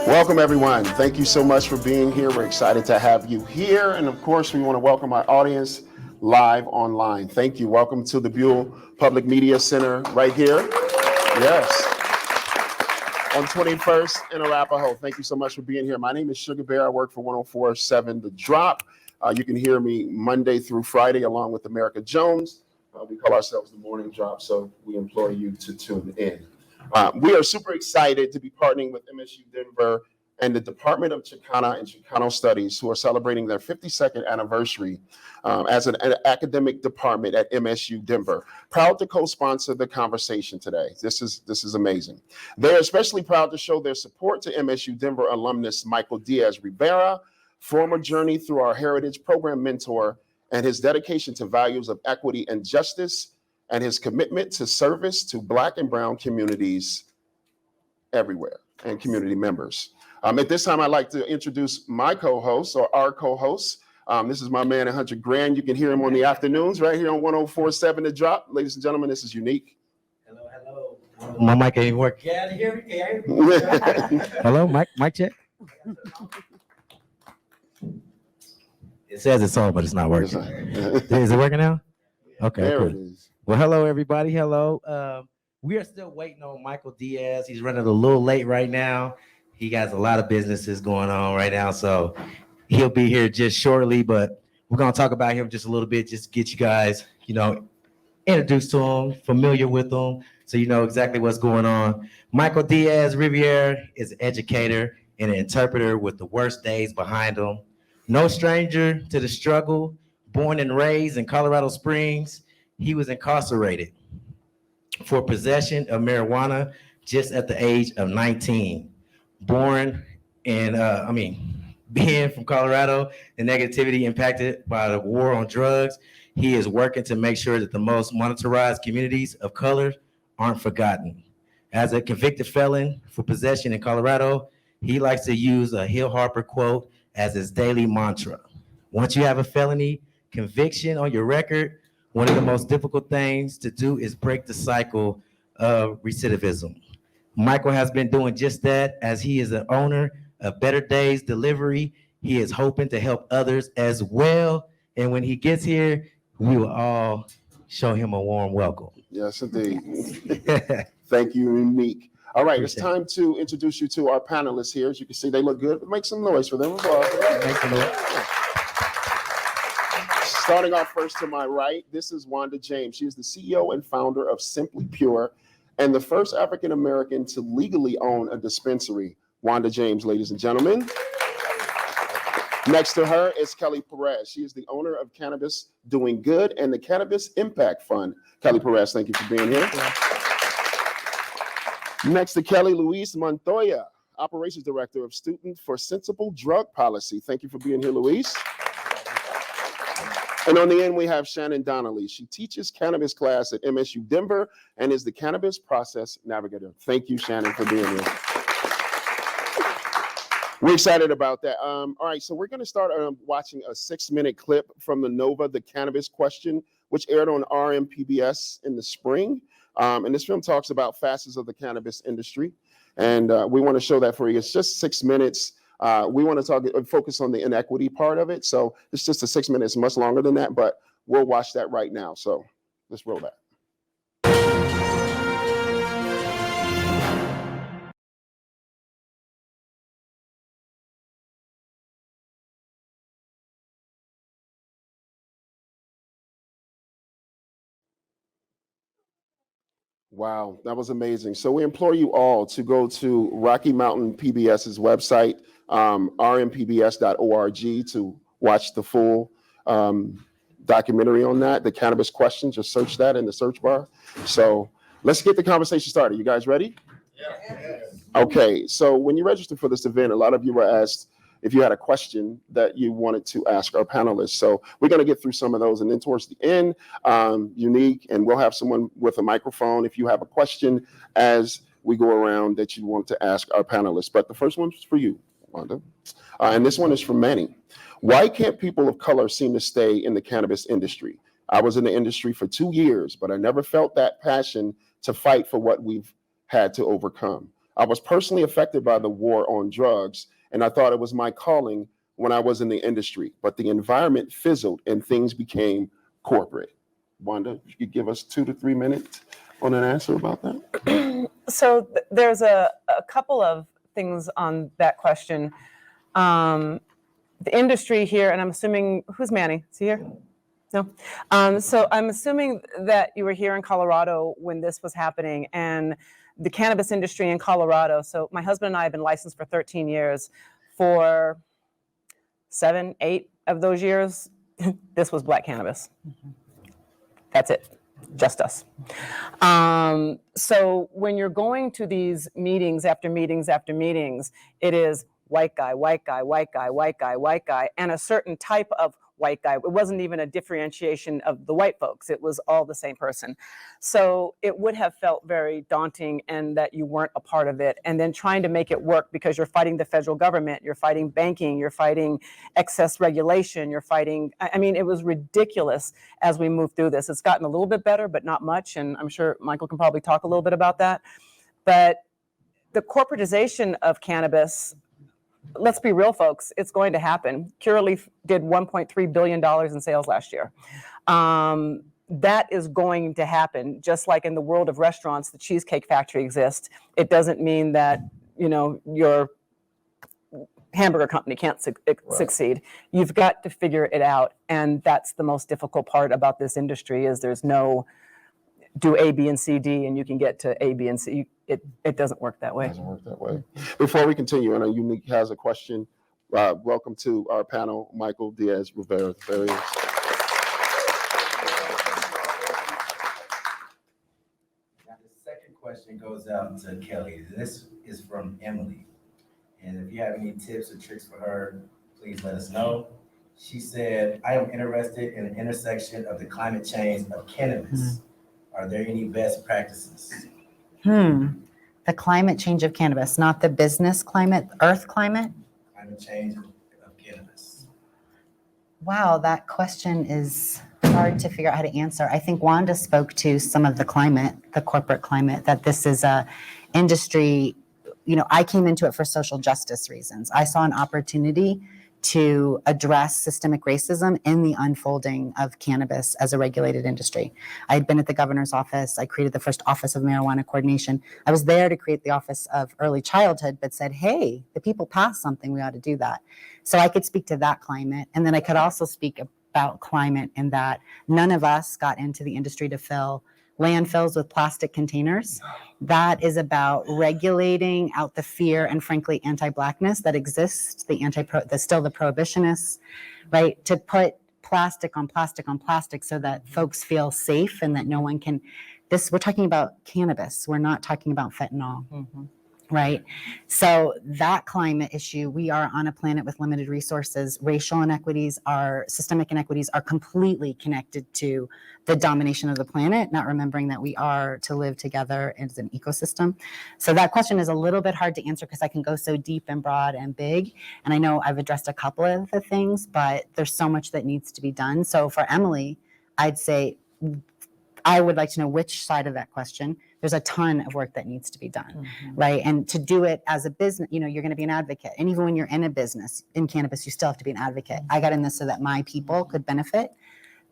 Welcome, everyone. Thank you so much for being here. We're excited to have you here. And of course, we want to welcome our audience live online. Thank you. Welcome to the Buell Public Media Center right here. Yes. On 21st in Arapahoe. Thank you so much for being here. My name is Sugar Bear. I work for 104.7 The Drop. You can hear me Monday through Friday along with America Jones. We call ourselves the Morning Drop, so we implore you to tune in. We are super excited to be partnering with MSU Denver and the Department of Chicana and Chicano Studies, who are celebrating their 52nd anniversary as an academic department at MSU Denver. Proud to co-sponsor the conversation today. This is amazing. They're especially proud to show their support to MSU Denver alumnus Michael Diaz Riviera, former Journey Through Our Heritage program mentor, and his dedication to values of equity and justice, and his commitment to service to Black and Brown communities everywhere and community members. At this time, I'd like to introduce my co-host, or our co-host. This is my man, 100 Grand. You can hear him on the afternoons right here on 104.7 The Drop. Ladies and gentlemen, this is Unique. Hello. My mic ain't working. Can you hear me? Can you hear me? Hello, mic check. It says it's on, but it's not working. Is it working now? Okay, there cool. It is. Well, hello, everybody. Hello. We are still waiting on Michael Diaz. He's running a little late right now. He has a lot of businesses going on right now, so he'll be here just shortly, but we're going to talk about him just a little bit, just to get you guys, introduced to him, familiar with him, so you know exactly what's going on. Michael Diaz Riviera is an educator and an interpreter with the worst days behind him. No stranger to the struggle. Born and raised in Colorado Springs, he was incarcerated for possession of marijuana just at the age of 19. Being from Colorado, the negativity impacted by the war on drugs, he is working to make sure that the most monitorized communities of color aren't forgotten. As a convicted felon for possession in Colorado, he likes to use a Hill Harper quote as his daily mantra. Once you have a felony conviction on your record, one of the most difficult things to do is break the cycle of recidivism. Michael has been doing just that, as he is the owner of Better Days Delivery. He is hoping to help others as well. And when he gets here, we will all show him a warm welcome. Yes, indeed. Thank you, Unique. All right, it's time to introduce you to our panelists here. As you can see, they look good, but make some noise for them. Make some noise. Starting off first to my right, this is Wanda James. She is the CEO and founder of Simply Pure and the first African-American to legally own a dispensary. Wanda James, ladies and gentlemen. Next to her is Kelly Perez. She is the owner of Cannabis Doing Good and the Cannabis Impact Fund. Kelly Perez, thank you for being here. Next to Kelly, Luis Montoya, Operations Director of Student for Sensible Drug Policy. Thank you for being here, Luis. And on the end, we have Shannon Donnelly. She teaches cannabis class at MSU Denver and is the Cannabis Process Navigator. Thank you, Shannon, for being here. We're excited about that. All right, so we're going to start watching a 6-minute clip from the Nova, The Cannabis Question, which aired on RMPBS in the spring. And this film talks about facets of the cannabis industry. And we want to show that for you. It's just 6 minutes. We want to focus on the inequity part of it. So it's just a 6 minutes, much longer than that, but we'll watch that right now. So let's roll that. Wow, that was amazing. So we implore you all to go to Rocky Mountain PBS's website, rmpbs.org, to watch the full documentary on that, The Cannabis Question. Just search that in the search bar. So let's get the conversation started. You guys ready? Yeah. Okay, so when you registered for this event, a lot of you were asked if you had a question that you wanted to ask our panelists. So we're going to get through some of those. And then towards the end, Unique, and we'll have someone with a microphone if you have a question as we go around that you want to ask our panelists. But the first one's for you, Wanda. And this one is from Manny. Why can't people of color seem to stay in the cannabis industry? I was in the industry for 2 years, but I never felt that passion to fight for what we've had to overcome. I was personally affected by the war on drugs, and I thought it was my calling when I was in the industry, but the environment fizzled and things became corporate. Wanda, you could give us 2 to 3 minutes on an answer about that? So there's a couple of things on that question. The industry here, and I'm assuming, who's Manny? Is he here? No. So I'm assuming that you were here in Colorado when this was happening, and the cannabis industry in Colorado. So my husband and I have been licensed for 13 years. For 7, 8 of those years, this was black cannabis. That's it, just us. So when you're going to these meetings after meetings after meetings, it is white guy, white guy, white guy, white guy, white guy, and a certain type of white guy. It wasn't even a differentiation of the white folks. It was all the same person. So it would have felt very daunting, and that you weren't a part of it. And then trying to make it work because you're fighting the federal government, you're fighting banking, you're fighting excess regulation, you're fighting, I mean, it was ridiculous as we moved through this. It's gotten a little bit better, but not much. And I'm sure Michael can probably talk a little bit about that. But the corporatization of cannabis, let's be real, folks, it's going to happen. Curaleaf did $1.3 billion in sales last year. That is going to happen. Just like in the world of restaurants, the Cheesecake Factory exists. It doesn't mean that, you know, your hamburger company can't succeed. You've got to figure it out. And that's the most difficult part about this industry, is there's no do A, B, and C, D, and you can get to A, B, and C. It doesn't work that way. It doesn't work that way. Before we continue, I know Unique has a question. Welcome to our panel, Michael Diaz Riviera. There he is. Now, the second question goes out to Kelly. This is from Emily. And if you have any tips or tricks for her, please let us know. She said, I am interested in the intersection of the climate change of cannabis. Are there any best practices? The climate change of cannabis, not the business climate, earth climate? Climate change of cannabis. Wow, that question is hard to figure out how to answer. I think Wanda spoke to some of the climate, the corporate climate, that this is a industry, you know, I came into it for social justice reasons. I saw an opportunity to address systemic racism in the unfolding of cannabis as a regulated industry. I had been at the governor's office. I created the first Office of Marijuana Coordination. I was there to create the Office of Early Childhood, but said, hey, the people passed something, we ought to do that. So I could speak to that climate. And then I could also speak about climate in that none of us got into the industry to fill landfills with plastic containers. That is about regulating out the fear and frankly anti-Blackness that exists, still the prohibitionists, right? To put plastic on plastic on plastic so that folks feel safe and that no one can, we're talking about cannabis. We're not talking about fentanyl. Right? So that climate issue, we are on a planet with limited resources. Racial inequities, systemic inequities are completely connected to the domination of the planet, not remembering that we are to live together as an ecosystem. So that question is a little bit hard to answer because I can go so deep and broad and big. And I know I've addressed a couple of the things, but there's so much that needs to be done. So for Emily, I'd say, I would like to know which side of that question. There's a ton of work that needs to be done, right? And to do it as a business, you know, you're going to be an advocate. And even when you're in a business, in cannabis, you still have to be an advocate. I got in this so that my people could benefit.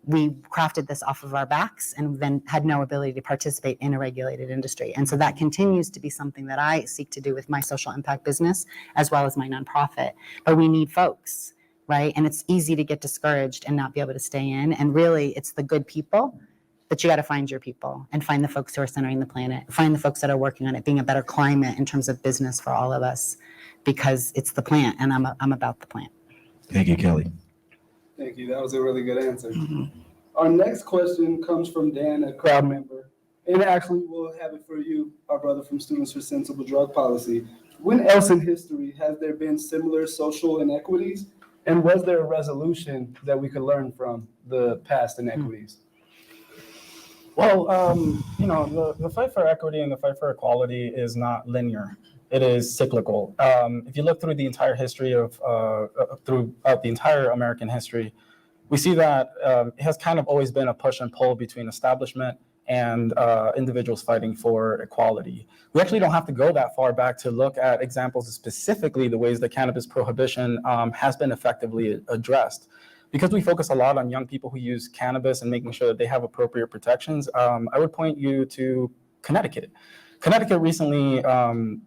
We crafted this off of our backs and then had no ability to participate in a regulated industry. And so that continues to be something that I seek to do with my social impact business as well as my nonprofit. But we need folks, right? And it's easy to get discouraged and not be able to stay in. And really, it's the good people. But you got to find your people and find the folks who are centering the planet, find the folks that are working on it being a better climate in terms of business for all of us, because it's the plant and I'm about the plant. Thank you, Kelly. Thank you. That was a really good answer. Our next question comes from Dan, a crowd member. And actually, we'll have it for you, our brother from Students for Sensible Drug Policy. When else in history has there been similar social inequities? And was there a resolution that we could learn from the past inequities? Well, you know, the fight for equity and the fight for equality is not linear. It is cyclical. If you look through the entire history of, throughout the entire American history, we see that it has kind of always been a push and pull between establishment and individuals fighting for equality. We actually don't have to go that far back to look at examples of specifically the ways that cannabis prohibition has been effectively addressed. Because we focus a lot on young people who use cannabis and making sure that they have appropriate protections, I would point you to Connecticut. Connecticut recently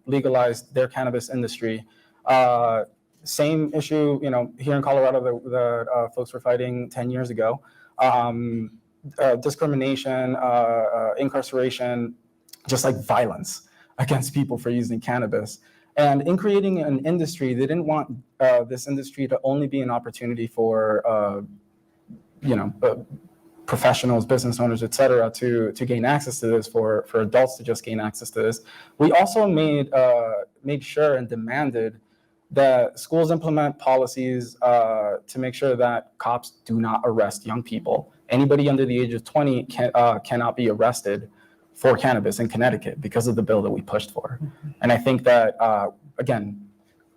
legalized their cannabis industry. Same issue, here in Colorado that folks were fighting 10 years ago. Discrimination, incarceration, just like violence against people for using cannabis. And in creating an industry, they didn't want this industry to only be an opportunity for, professionals, business owners, et cetera, to gain access to this, for adults to just gain access to this. We also made sure and demanded that schools implement policies to make sure that cops do not arrest young people. Anybody under the age of 20 cannot be arrested for cannabis in Connecticut because of the bill that we pushed for. And I think that, again,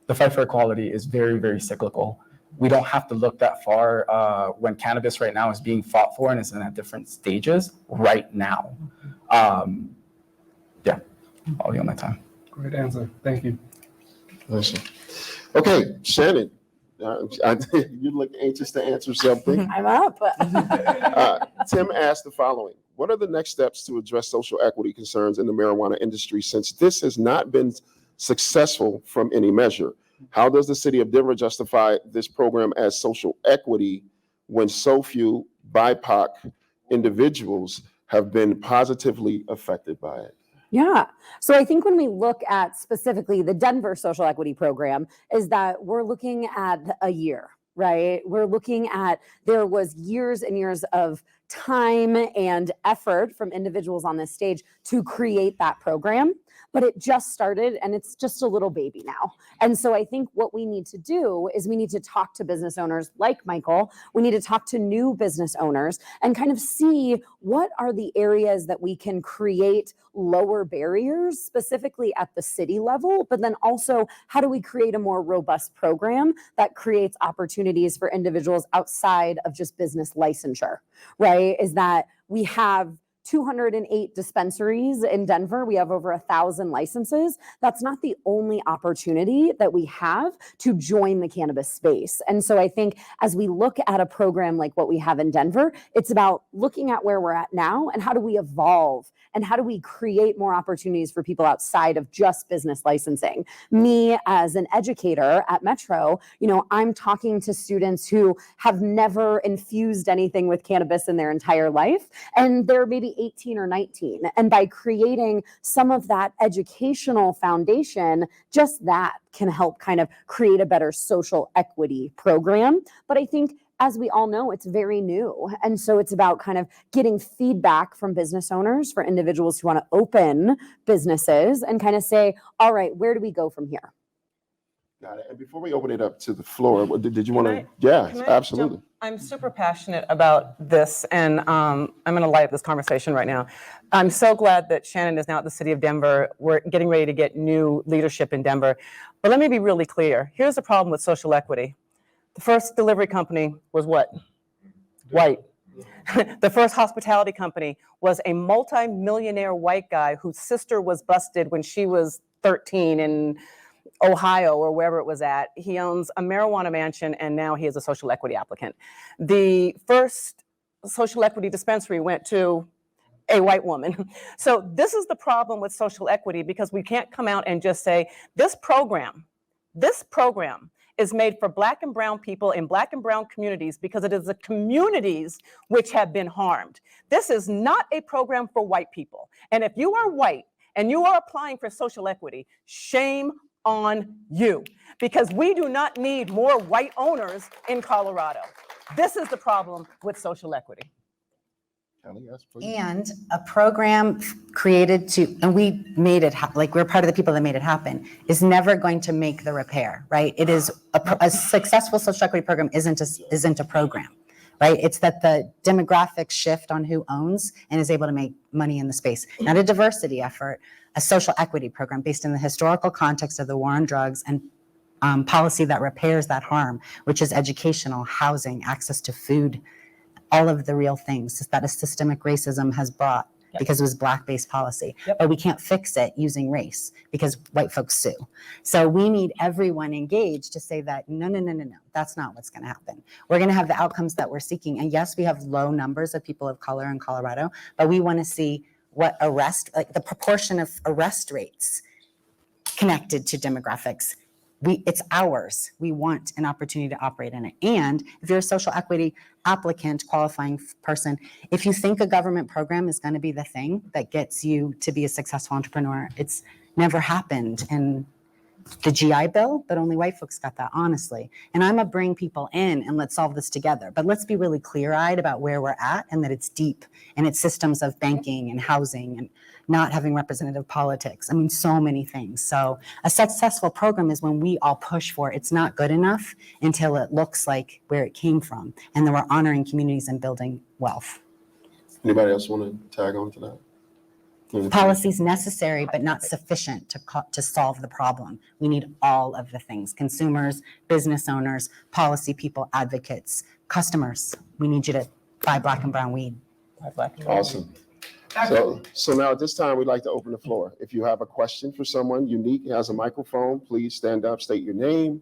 the fight for equality is very, very cyclical. We don't have to look that far when cannabis right now is being fought for and is in at different stages right now. Yeah, I'll be on my time. Great answer. Thank you. Listen. Okay, Shannon, you look anxious to answer something. I'm up. Tim asked the following: what are the next steps to address social equity concerns in the marijuana industry since this has not been successful from any measure? How does the city of Denver justify this program as social equity when so few BIPOC individuals have been positively affected by it? Yeah. So I think when we look at specifically the Denver social equity program, is that we're looking at a year, right? We're looking at, there was years and years of time and effort from individuals on this stage to create that program, but it just started and it's just a little baby now. And so I think what we need to do is we need to talk to business owners like Michael. We need to talk to new business owners and kind of see what are the areas that we can create lower barriers, specifically at the city level, but then also how do we create a more robust program that creates opportunities for individuals outside of just business licensure, right? Is that we have 208 dispensaries in Denver. We have over 1,000 licenses. That's not the only opportunity that we have to join the cannabis space. And so I think as we look at a program like what we have in Denver, it's about looking at where we're at now and how do we evolve and how do we create more opportunities for people outside of just business licensing. Me as an educator at Metro, I'm talking to students who have never infused anything with cannabis in their entire life, and they're maybe 18 or 19. And by creating some of that educational foundation, just that can help kind of create a better social equity program. But I think, as we all know, it's very new. And so it's about kind of getting feedback from business owners, for individuals who want to open businesses and kind of say, all right, where do we go from here? Got it. And before we open it up to the floor, did you want to? Can Yeah, I absolutely. jump? I'm super passionate about this, and I'm going to light up this conversation right now. I'm so glad that Shannon is now at the city of Denver. We're getting ready to get new leadership in Denver. But let me be really clear. Here's the problem with social equity. The first delivery company was what? White. The first hospitality company was a multi-millionaire white guy whose sister was busted when she was 13 in Ohio or wherever it was at. He owns a marijuana mansion and now he is a social equity applicant. The first social equity dispensary went to a white woman. So this is the problem with social equity, because we can't come out and just say, this program is made for Black and brown people in Black and brown communities because it is the communities which have been harmed. This is not a program for white people. And if you are white and you are applying for social equity, shame on you, because we do not need more white owners in Colorado. This is the problem with social equity. And a program created and we made it, we're part of the people that made it happen, is never going to make the repair, right? It is a successful social equity program isn't a program, right? It's that the demographics shift on who owns and is able to make money in the space, not a diversity effort, a social equity program based in the historical context of the war on drugs and policy that repairs that harm, which is educational, housing, access to food, all of the real things that a systemic racism has brought because it was Black-based policy. Yep. But we can't fix it using race because white folks sue. So we need everyone engaged to say that, no, that's not what's going to happen. We're going to have the outcomes that we're seeking. And yes, we have low numbers of people of color in Colorado, but we want to see what the proportion of arrest rates connected to demographics. It's ours. We want an opportunity to operate in it. And if you're a social equity applicant, qualifying person, if you think a government program is going to be the thing that gets you to be a successful entrepreneur, it's never happened in the GI Bill, but only white folks got that, honestly. And I'm gonna bring people in and let's solve this together. But let's be really clear-eyed about where we're at and that it's deep and it's systems of banking and housing and not having representative politics. I mean, so many things. So a successful program is when we all push for it. It's not good enough until it looks like where it came from and then we're honoring communities and building wealth. Anybody else want to tag on to that? Policies necessary, but not sufficient to solve the problem. We need all of the things: consumers, business owners, policy people, advocates, customers. We need you to buy Black and brown weed. Awesome. So now at this time, we'd like to open the floor. If you have a question for someone, Unique has a microphone. Please stand up, state your name,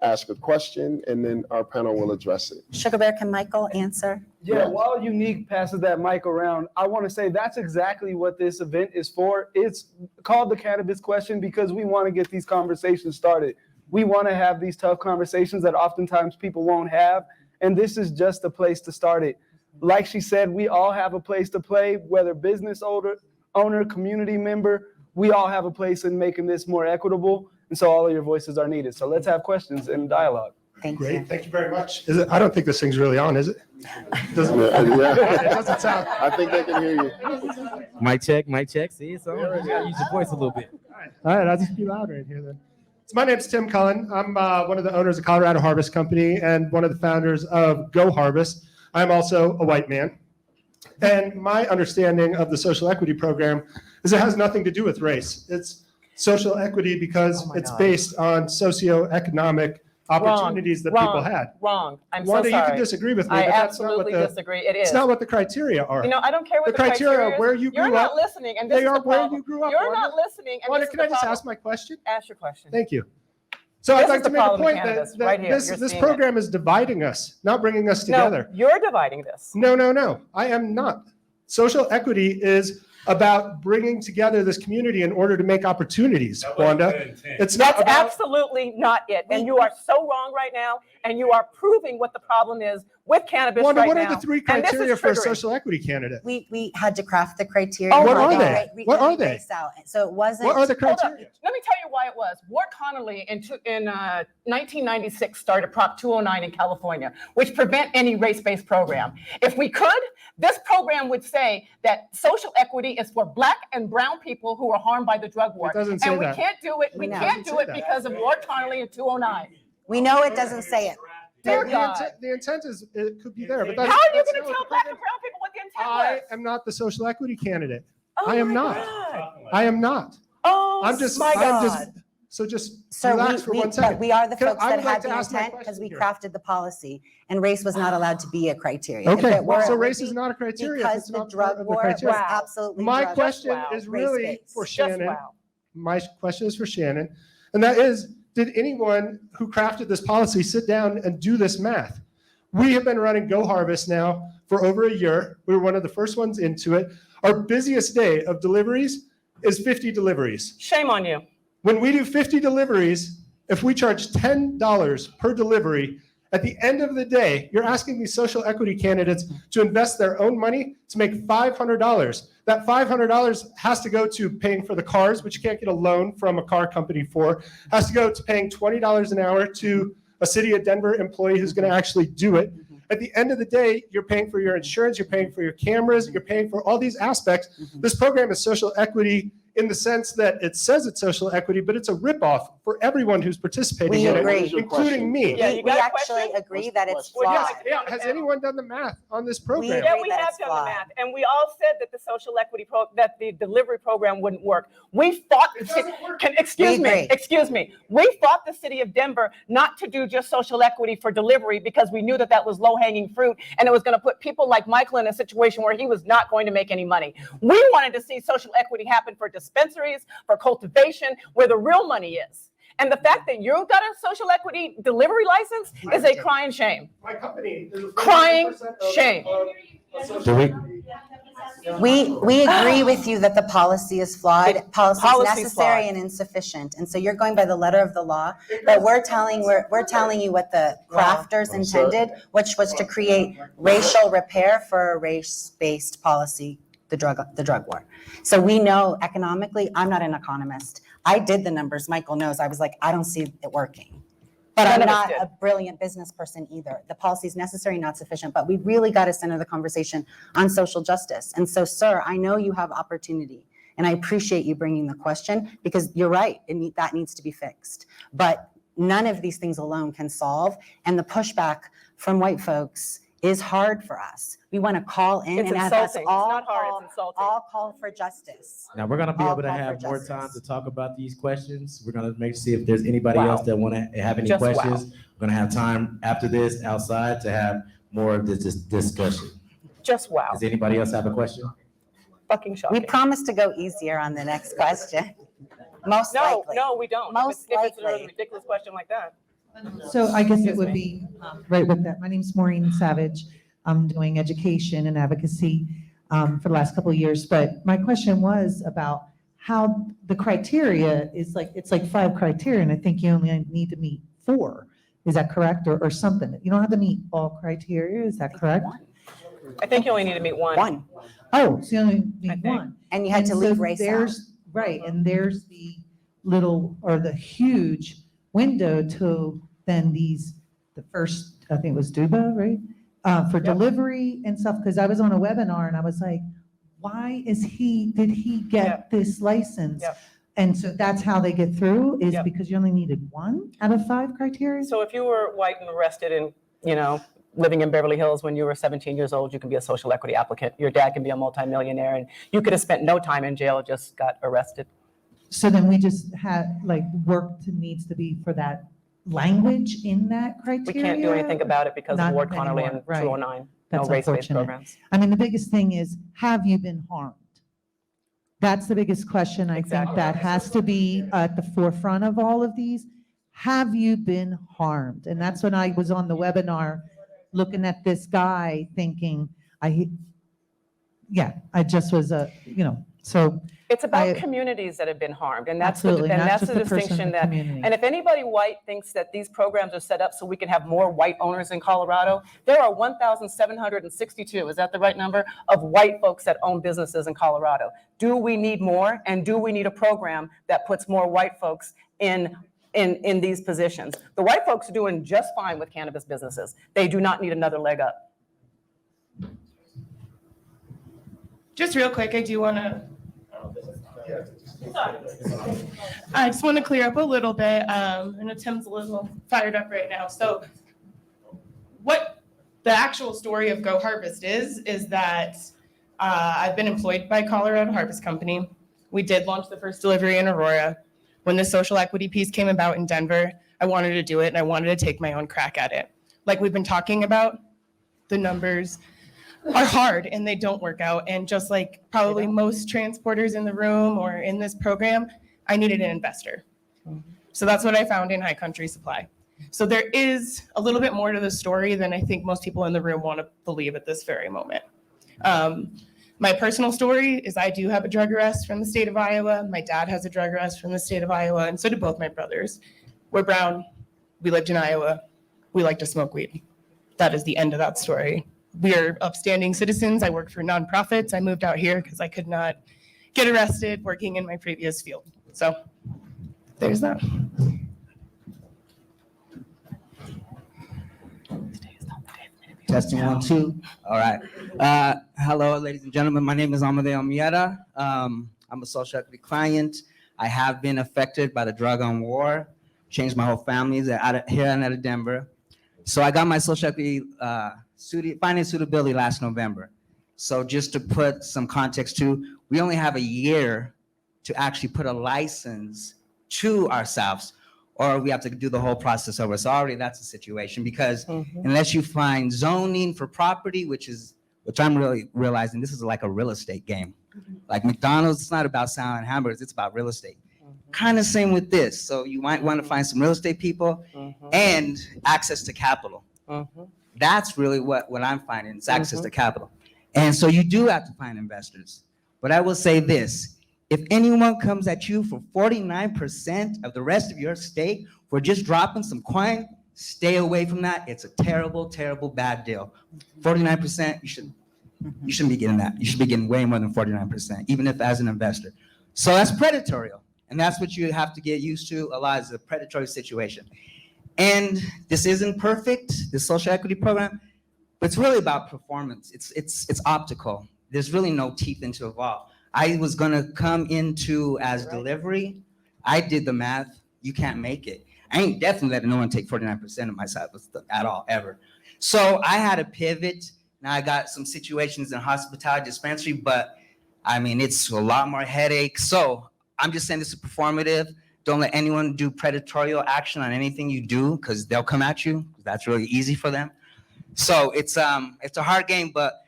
ask a question, and then our panel will address it. Sugar Bear, can Michael answer? Yeah, while Unique passes that mic around, I want to say that's exactly what this event is for. It's called the Cannabis Question because we want to get these conversations started. We want to have these tough conversations that oftentimes people won't have, and this is just a place to start it. Like she said, we all have a place to play, whether business owner, community member, we all have a place in making this more equitable, and so all of your voices are needed. So let's have questions and dialogue. Thank you. Great, thank you very much. I don't think this thing's really on, is it? Doesn't, Yeah. It doesn't sound. I think they can hear you. Mic check. See, it's on. You gotta use your voice a little bit. All right, I'll just be louder in here then. So my name's Tim Cullen. I'm one of the owners of Colorado Harvest Company and one of the founders of Go Harvest. I'm also a white man. And my understanding of the social equity program is it has nothing to do with race. It's social equity because it's based on socioeconomic opportunities that people had. Wrong. I'm Wanda, so sorry. you can disagree with me, I but that's not what absolutely the, disagree. It is. it's not what the criteria are. You know, I don't care what The criteria is. where you You're grew not up, listening, and this they is are the where problem. you grew up. You're Wanda. not listening, and Wanda, this is can I the just problem. ask my question? Ask your question. Thank you. So This I'd like is to the make a problem with point cannabis, that right here. this You're seeing program is dividing us, not bringing us together. No, you're dividing this. No. I am not. Social equity is about bringing together this community in order to make opportunities, Wanda. It's not That's about, absolutely not it. And you are so wrong right now, and you are proving what the problem is with cannabis Wanda, right what now. are the three And this is criteria for a triggering. social equity candidate? We had to craft the criteria. Oh, What my are God. they? What are they? So it wasn't. What are the Hold up. criteria? Let me tell you why it was. Ward Connolly in 1996 started Prop 209 in California, which prevent any race-based program. If we could, this program would say that social equity is for Black and brown people who are harmed by the drug war. It doesn't say And we that. can't do it. We No. can't It do doesn't it say that. because of Ward Connolly in 209. We know it doesn't say it. Dear The God. intent is, it could be there, but How that's. are you that's going to not tell what Black the and brown people what the intent I was? am not the social equity candidate. Oh I am my not. God. I am not. Oh I'm just, my God. so just Sir, relax for 1 second. but we are the Can- folks I that would like had to the ask my intent because question we here. crafted the policy and race was not allowed to be a criteria. If Okay, it were, so it would race is be not a criteria. if Because it's the not part drug of the war was criteria. Wow. absolutely. My drug question wow. is really for race-based. Just Shannon. wow. My question is for Shannon, and that is, did anyone who crafted this policy sit down and do this math? We have been running Go Harvest now for over a year. We were one of the first ones into it. Our busiest day of deliveries is 50 deliveries. Shame on you. When we do 50 deliveries, if we charge $10 per delivery, at the end of the day, you're asking these social equity candidates to invest their own money to make $500. That $500 has to go to paying for the cars, which you can't get a loan from a car company for, has to go to paying $20 an hour to a City of Denver employee who's going to actually do it. At the end of the day, you're paying for your insurance, you're paying for your cameras, you're paying for all these aspects. This program is social equity in the sense that it says it's social equity, but it's a ripoff for everyone who's participating We in agree. it, including me. Yeah, you We got a actually question? agree that it's Well, yeah, flawed. Yeah, has anyone done the math on this program? agree. Yeah, we that have it's done the flawed. math, and we all said that the social equity that the delivery program wouldn't work. We fought It doesn't work. excuse We me, agree. excuse me. We fought the city of Denver not to do just social equity for delivery because we knew that that was low-hanging fruit and it was going to put people like Michael in a situation where he was not going to make any money. We wanted to see social equity happen for dispensaries, for cultivation, where the real money is. And the fact that you got a social equity delivery license is a crying shame. My company is Crying shame. Do we? We agree with you that the policy is flawed. Policy is Policy's necessary flawed. and insufficient. And so you're going by the letter of the law, but we're telling you what the crafters intended, which was to create racial repair for a race-based policy, the drug war. So we know economically, I'm not an economist. I did the numbers, Michael knows. I was like, I don't see it working. But None I'm of us not did. a brilliant business person either. The policy is necessary, not sufficient, but we really got to center the conversation on social justice. And so, sir, I know you have opportunity, and I appreciate you bringing the question because you're right, that needs to be fixed. But none of these things alone can solve, and the pushback from white folks is hard for us. We want to call in It's and have us insulting. It's all not hard, it's insulting. call for justice. Now we're gonna be All able to call for have more justice. time to talk about these questions. We're gonna see if there's anybody Wow. else that want to have any Just wow. questions. We're gonna have time after this outside to have more of this discussion. Just wow. Does anybody else have a question? Fucking We shocking. promise to go easier on the next question. Most No, likely. no, we don't. Most if it's a likely. ridiculous question like that. So I guess it would be right with that. My name's Maureen Savage. I'm doing education and advocacy for the last couple of years. But my question was about how the criteria is like, it's like 5 criteria, and I think you only need to meet 4. Is that correct? Or something? You don't have to meet all criteria, is that correct? I think you only need to meet one. One. Oh, so you only I need think. 1. And you had to And leave so race out. there's right, and there's the little or the huge window to then the first, I think it was Duba, right? For delivery and stuff, because I was on a webinar and I was like, why did he get this license? Yep. And so that's how they get through, is Yep. because you only needed 1 out of 5 criteria? So if you were white and arrested and, living in Beverly Hills when you were 17 years old, you can be a social equity applicant. Your dad can be a multimillionaire and you could have spent no time in jail, just got arrested. So then we just had, like, needs to be for that language in that We criteria? can't do anything about it because of Not Ward Connerly anymore, and right. 209. No That's race-based unfortunate. programs. I mean, the biggest thing is, have you been harmed? That's the biggest question. I think Exactly. that has to be at the forefront of all of these. Have you been harmed? And that's when I was on the webinar, looking at this guy thinking, I just was so. It's about I- communities that have been harmed, and that's the Absolutely, not just the the person in distinction the that. community. And if anybody white thinks that these programs are set up so we can have more white owners in Colorado, there are 1,762, is that the right number, of white folks that own businesses in Colorado. Do we need more, and do we need a program that puts more white folks in these positions? The white folks are doing just fine with cannabis businesses. They do not need another leg up. Just real quick, I do want to. I just want to clear up a little bit. I know Tim's a little fired up right now. So, what the actual story of Go Harvest is that I've been employed by Colorado Harvest Company. We did launch the first delivery in Aurora. When the social equity piece came about in Denver, I wanted to do it and I wanted to take my own crack at it. Like we've been talking about, the numbers are hard and they don't work out. And just like probably most transporters in the room or in this program, I needed an investor. So that's what I found in High Country Supply. So there is a little bit more to the story than I think most people in the room want to believe at this very moment. My personal story is I do have a drug arrest from the state of Iowa. My dad has a drug arrest from the state of Iowa, and so do both my brothers. We're brown. We lived in Iowa. We like to smoke weed. That is the end of that story. We are upstanding citizens. I work for nonprofits. I moved out here because I could not get arrested working in my previous field. So there's that. Testing 1, 2. All right. Hello, ladies and gentlemen. My name is Amadeo Miera. I'm a social equity client. I have been affected by the drug on war, changed my whole family here out of Denver. So I got my social equity finance suitability last November. So just to put some context too, we only have a year to actually put a license to ourselves, or we have to do the whole process over. So already that's a situation, because unless you find zoning for property, which I'm really realizing this is like a real estate game. Like McDonald's, it's not about selling hamburgers, it's about real estate. Kind of same with this. So you might want to find some real estate people and access to capital. That's really what I'm finding, is access to capital. And so you do have to find investors. But I will say this, if anyone comes at you for 49% of the rest of your stake for just dropping some coin, stay away from that. It's a terrible, terrible, bad deal. 49%, you shouldn't be getting that. You should be getting way more than 49%, even if as an investor. So that's predatory. And that's what you have to get used to a lot, is a predatory situation. And this isn't perfect, the social equity program, but it's really about performance. It's optical. There's really no teeth into it all. I was gonna come into as delivery. I did the math, you can't make it. I ain't definitely letting no one take 49% of my side at all, ever. So I had to pivot. Now I got some situations in hospitality dispensary, but I mean, it's a lot more headache. So I'm just saying this is performative. Don't let anyone do predatory action on anything you do, because they'll come at you. That's really easy for them. So it's a hard game, but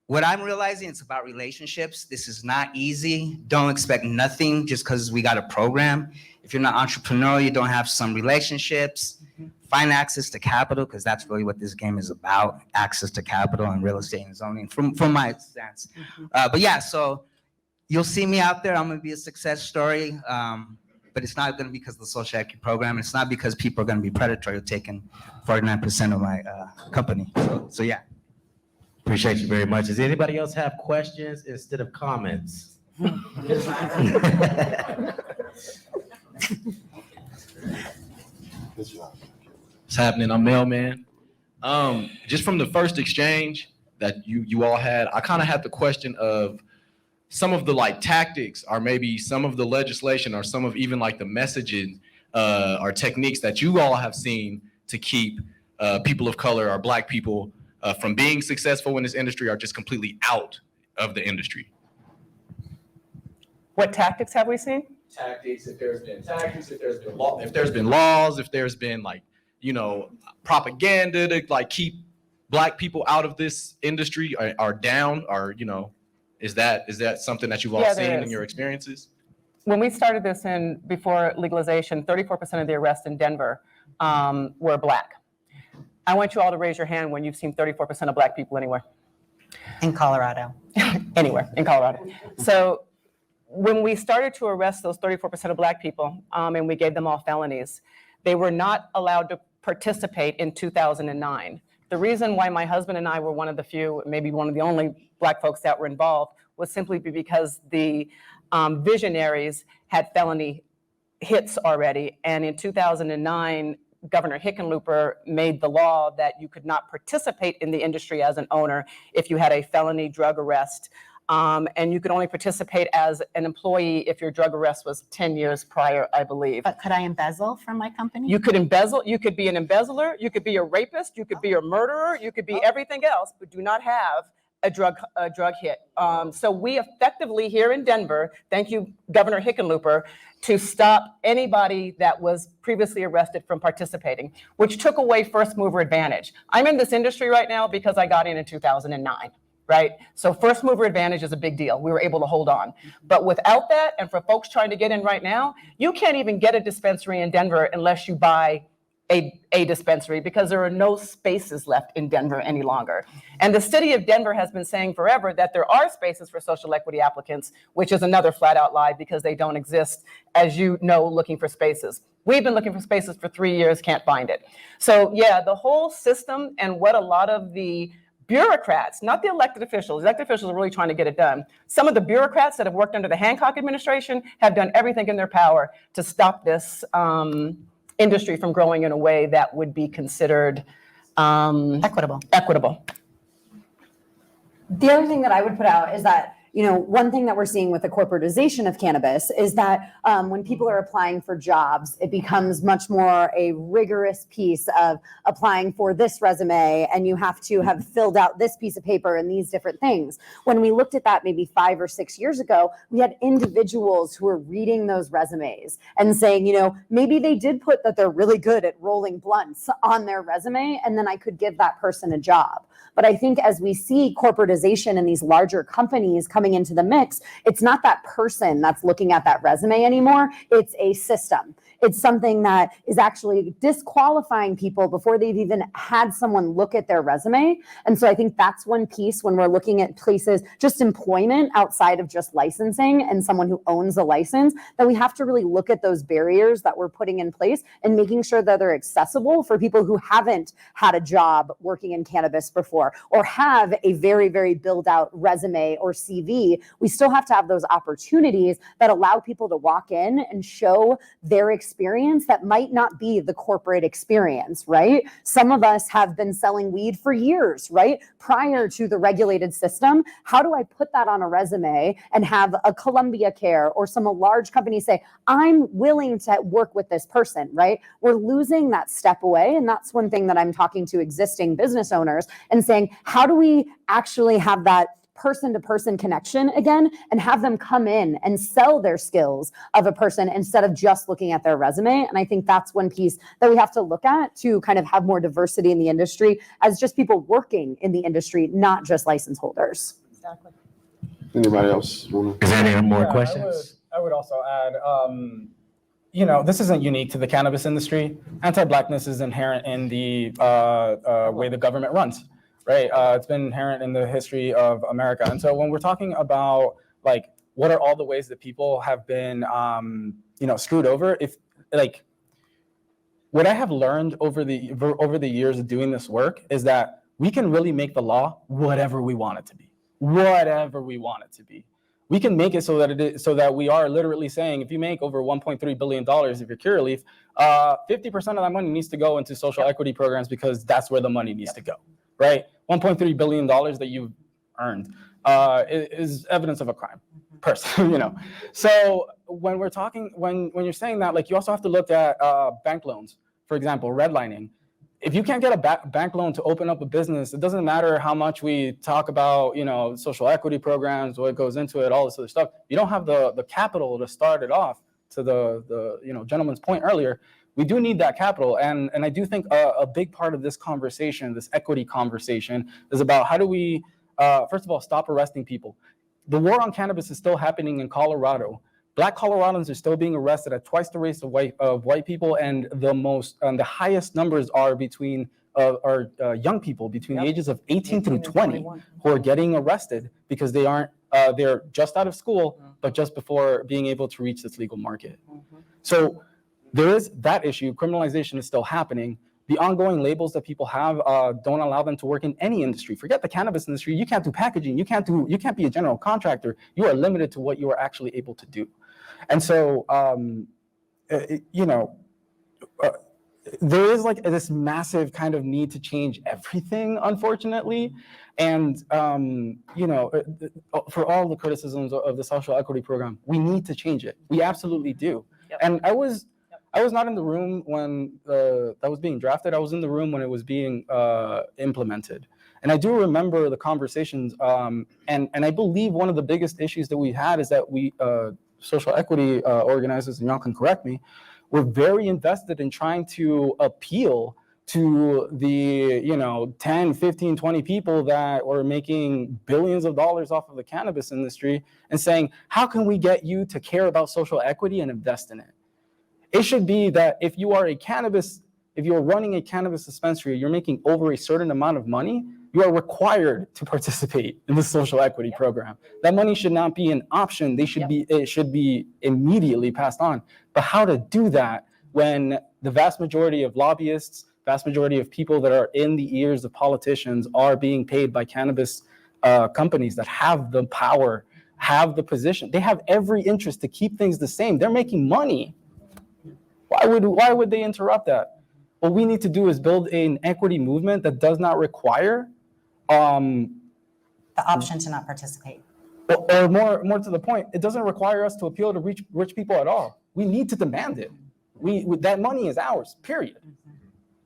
what I'm realizing, it's about relationships. This is not easy. Don't expect nothing just because we got a program. If you're not entrepreneurial, you don't have some relationships, find access to capital, because that's really what this game is about, access to capital and real estate and zoning, from my stance. But yeah, so you'll see me out there. I'm gonna be a success story, but it's not gonna be because of the social equity program. It's not because people are gonna be predatory taking 49% of my company. So yeah. Appreciate you very much. Does anybody else have questions instead of comments? What's happening? I'm Mailman. Just from the first exchange that you all had, I kind of had the question of some of the like tactics, or maybe some of the legislation, or some of even like the messaging or techniques that you all have seen to keep people of color or Black people from being successful in this industry, or just completely out of the industry. What tactics have we seen? Tactics, if there's been tactics, if there's been laws, if there's been like, propaganda to like keep Black people out of this industry, or down, or is that something that you've all seen in your experiences? When we started this before legalization, 34% of the arrests in Denver were Black. I want you all to raise your hand when you've seen 34% of Black people anywhere. In Colorado. Anywhere in Colorado. So when we started to arrest those 34% of Black people, and we gave them all felonies, they were not allowed to participate in 2009. The reason why my husband and I were one of the few, maybe one of the only Black folks that were involved, was simply because the visionaries had felony hits already. And in 2009, Governor Hickenlooper made the law that you could not participate in the industry as an owner if you had a felony drug arrest. And you could only participate as an employee if your drug arrest was 10 years prior, I believe. But could I embezzle from my company? You could embezzle, you could be an embezzler, you could be a rapist, you could be a murderer, you could be everything else, but do not have a drug hit. So we effectively here in Denver, thank you, Governor Hickenlooper, to stop anybody that was previously arrested from participating, which took away first mover advantage. I'm in this industry right now because I got in 2009. Right? So first mover advantage is a big deal. We were able to hold on. But without that, and for folks trying to get in right now, you can't even get a dispensary in Denver unless you buy a dispensary, because there are no spaces left in Denver any longer. And the city of Denver has been saying forever that there are spaces for social equity applicants, which is another flat out lie, because they don't exist, as you know, looking for spaces. We've been looking for spaces for 3 years, can't find it. So yeah, the whole system, and what a lot of the bureaucrats, not the elected officials are really trying to get it done. Some of the bureaucrats that have worked under the Hancock administration have done everything in their power to stop this industry from growing in a way that would be considered Equitable. The other thing that I would put out is that one thing that we're seeing with the corporatization of cannabis is that when people are applying for jobs, it becomes much more a rigorous piece of applying for this resume, and you have to have filled out this piece of paper and these different things. When we looked at that maybe 5 or 6 years ago, we had individuals who were reading those resumes and saying, maybe they did put that they're really good at rolling blunts on their resume, and then I could give that person a job. But I think as we see corporatization and these larger companies coming into the mix, it's not that person that's looking at that resume anymore. It's a system. It's something that is actually disqualifying people before they've even had someone look at their resume. And so I think that's one piece when we're looking at places, just employment outside of just licensing and someone who owns a license, that we have to really look at those barriers that we're putting in place and making sure that they're accessible for people who haven't had a job working in cannabis before or have a very, very built out resume or CV. We still have to have those opportunities that allow people to walk in and show their experience that might not be the corporate experience, right? Some of us have been selling weed for years, right? Prior to the regulated system. How do I put that on a resume and have a Columbia Care or some large company say, I'm willing to work with this person, right? We're losing that step away. And that's one thing that I'm talking to existing business owners and saying, how do we actually have that person-to-person connection again and have them come in and sell their skills of a person instead of just looking at their resume? And I think that's one piece that we have to look at to kind of have more diversity in the industry as just people working in the industry, not just license holders. Exactly. Anybody else? Is there any more Yeah, questions? I would also add, this isn't unique to the cannabis industry. Anti-Blackness is inherent in the way the government runs, right? It's been inherent in the history of America. And so when we're talking about what are all the ways that people have been, screwed over, what I have learned over the years of doing this work is that we can really make the law whatever we want it to be, whatever we want it to be. We can make it so that we are literally saying, if you make over $1.3 billion of your cure relief, 50% of that money needs to go into social equity programs because that's where the money needs to go, right? $1.3 billion that you've earned is evidence of a crime, personally, So when we're talking, when you're saying that, you also have to look at bank loans, for example, redlining. If you can't get a bank loan to open up a business, it doesn't matter how much we talk about, social equity programs, what goes into it, all this other stuff. You don't have the capital to start it off. To the gentleman's point earlier, we do need that capital. And I do think a big part of this conversation, this equity conversation, is about how do we, first of all, stop arresting people. The war on cannabis is still happening in Colorado. Black Coloradans are still being arrested at twice the rate of white people, and the highest numbers are between young people between the ages of 18 through 20 who are getting arrested because they aren't they're just out of school, but just before being able to reach this legal market. So there is that issue. Criminalization is still happening. The ongoing labels that people have don't allow them to work in any industry. Forget the cannabis industry. You can't do packaging. You can't be a general contractor. You are limited to what you are actually able to do. And so, there is this massive kind of need to change everything, unfortunately. And, for all the criticisms of the social equity program, we need to change it. We absolutely do. Yep. And I was not in the room when that was being drafted. I was in the room when it was being implemented. And I do remember the conversations. And I believe one of the biggest issues that we had is that we, social equity organizers, and y'all can correct me, were very invested in trying to appeal to the 10, 15, 20 people that were making billions of dollars off of the cannabis industry and saying, how can we get you to care about social equity and invest in it? It should be that if you're running a cannabis dispensary, you're making over a certain amount of money, you are required to participate in the social equity program. That money should not be an option. It should be immediately passed on. But how to do that when the vast majority of lobbyists, vast majority of people that are in the ears of politicians are being paid by cannabis companies that have the power, have the position. They have every interest to keep things the same. They're making money. Why would they interrupt that? What we need to do is build an equity movement that does not require the option to not participate. Or more to the point, it doesn't require us to appeal to rich people at all. We need to demand it. That money is ours, period.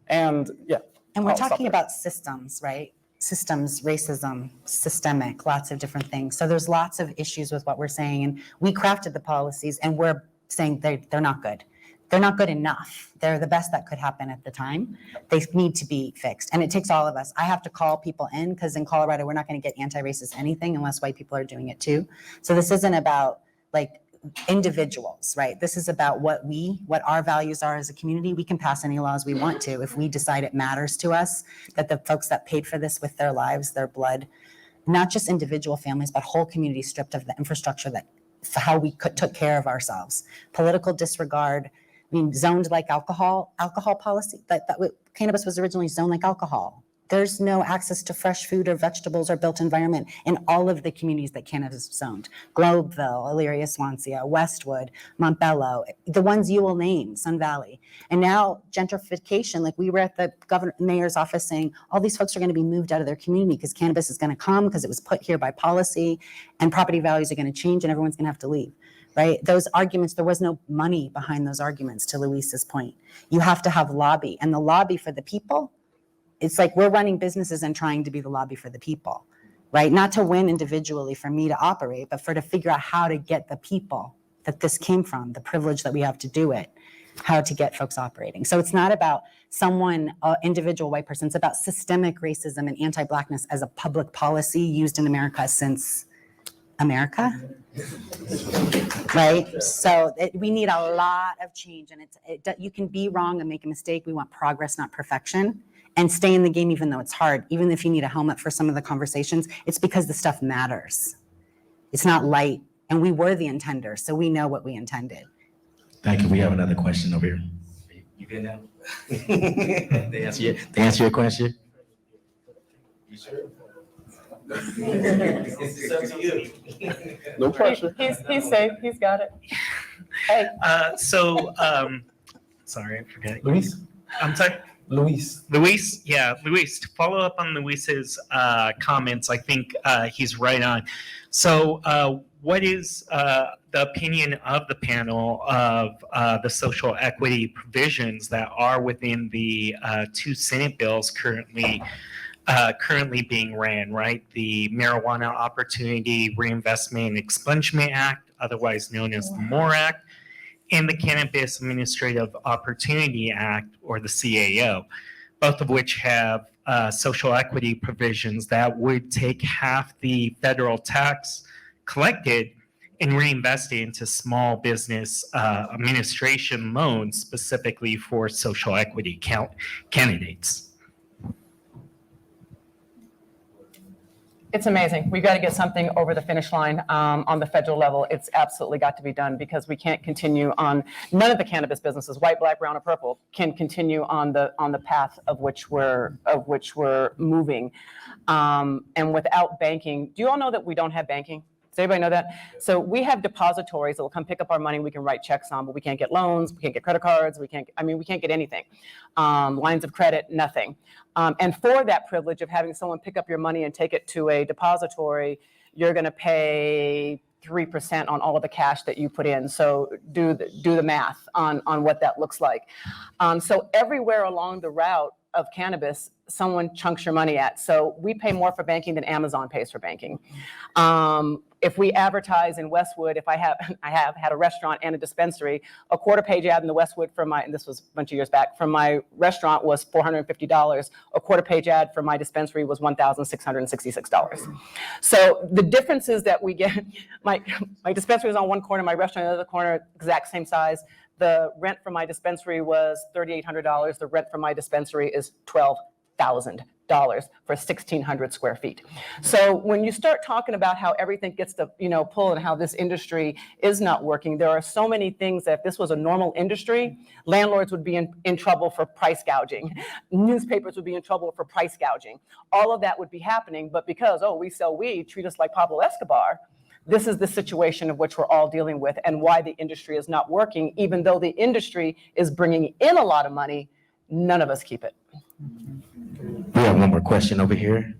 And yeah. And we're I'll stop talking there. about systems, right? Systems, racism, systemic, lots of different things. So there's lots of issues with what we're saying. And we crafted the policies and we're saying they're not good. They're not good enough. They're the best that could happen at the time. They need to be fixed. And it takes all of us. I have to call people in because in Colorado, we're not going to get anti-racist anything unless white people are doing it too. So this isn't about like individuals, right? This is about what our values are as a community. We can pass any laws we want to if we decide it matters to us, that the folks that paid for this with their lives, their blood, not just individual families, but whole communities stripped of the infrastructure that for how we took care of ourselves. Political disregard, zoned like alcohol policy, cannabis was originally zoned like alcohol. There's no access to fresh food or vegetables or built environment in all of the communities that cannabis is zoned. Globeville, Elyria, Swansea, Westwood, Montbello, the ones you will name, Sun Valley. And now gentrification, like we were at the mayor's office saying, all these folks are gonna be moved out of their community because cannabis is gonna come because it was put here by policy and property values are gonna change and everyone's gonna have to leave. Right? Those arguments, there was no money behind those arguments, to Luis's point. You have to have lobby, and the lobby for the people, it's like we're running businesses and trying to be the lobby for the people, right? Not to win individually for me to operate, but to figure out how to get the people that this came from, the privilege that we have to do it, how to get folks operating. So it's not about someone, individual white person, it's about systemic racism and anti-Blackness as a public policy used in America since America. Right? So we need a lot of change, and you can be wrong and make a mistake. We want progress, not perfection, and stay in the game even though it's hard. Even if you need a helmet for some of the conversations, it's because the stuff matters. It's not light, and we were the intenders, so we know what we intended. Thank you. We have another question over here. You good now? They answer your question? You sure? It's up to you. No pressure. He's safe. He's got it. Hey. Sorry, I forget. Luis? I'm sorry? Luis. Yeah, Luis, to follow up on Luis's comments, I think he's right on. So what is the opinion of the panel of the social equity provisions that are within the two Senate bills currently being ran, right? The Marijuana Opportunity Reinvestment and Expungement Act, otherwise known as the MORE Act, and the Cannabis Administrative Opportunity Act, or the CAO, both of which have social equity provisions that would take half the federal tax collected and reinvest it into small business administration loans specifically for social equity candidates. It's amazing. We've got to get something over the finish line on the federal level. It's absolutely got to be done because we can't continue on. None of the cannabis businesses, white, black, brown, or purple, can continue on the path of which we're moving. And without banking, do you all know that we don't have banking? Does everybody know that? So we have depositories that will come pick up our money. We can write checks on, but we can't get loans. We can't get credit cards. We can't get anything. Lines of credit, nothing. And for that privilege of having someone pick up your money and take it to a depository, you're going to pay 3% on all of the cash that you put in. So do the math on what that looks like. So everywhere along the route of cannabis, someone chunks your money at. So we pay more for banking than Amazon pays for banking. If we advertise in Westwood, I have had a restaurant and a dispensary, a quarter-page ad in the Westwood and this was a bunch of years back, from my restaurant was $450. A quarter-page ad for my dispensary was $1,666. So the differences that we get, my dispensary was on one corner, my restaurant on the other corner, exact same size. The rent for my dispensary was $3,800. The rent for my dispensary is $12,000 for 1,600 square feet. So when you start talking about how everything gets to pull and how this industry is not working, there are so many things that if this was a normal industry, landlords would be in trouble for price gouging. Newspapers would be in trouble for price gouging. All of that would be happening, but because, we sell weed, treat us like Pablo Escobar, this is the situation of which we're all dealing with and why the industry is not working. Even though the industry is bringing in a lot of money, none of us keep it. We have one more question over here.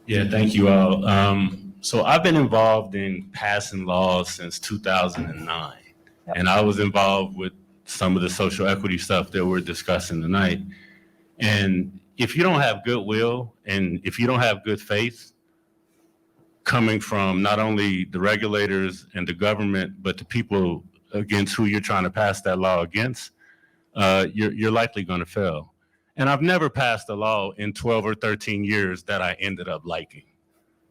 Yeah, thank you all. So I've been involved in passing laws since 2009, and I was involved with some of the social equity stuff that we're discussing tonight. And if you don't have goodwill and if you don't have good faith coming from not only the regulators and the government, but the people against who you're trying to pass that law against, you're likely going to fail. And I've never passed a law in 12 or 13 years that I ended up liking.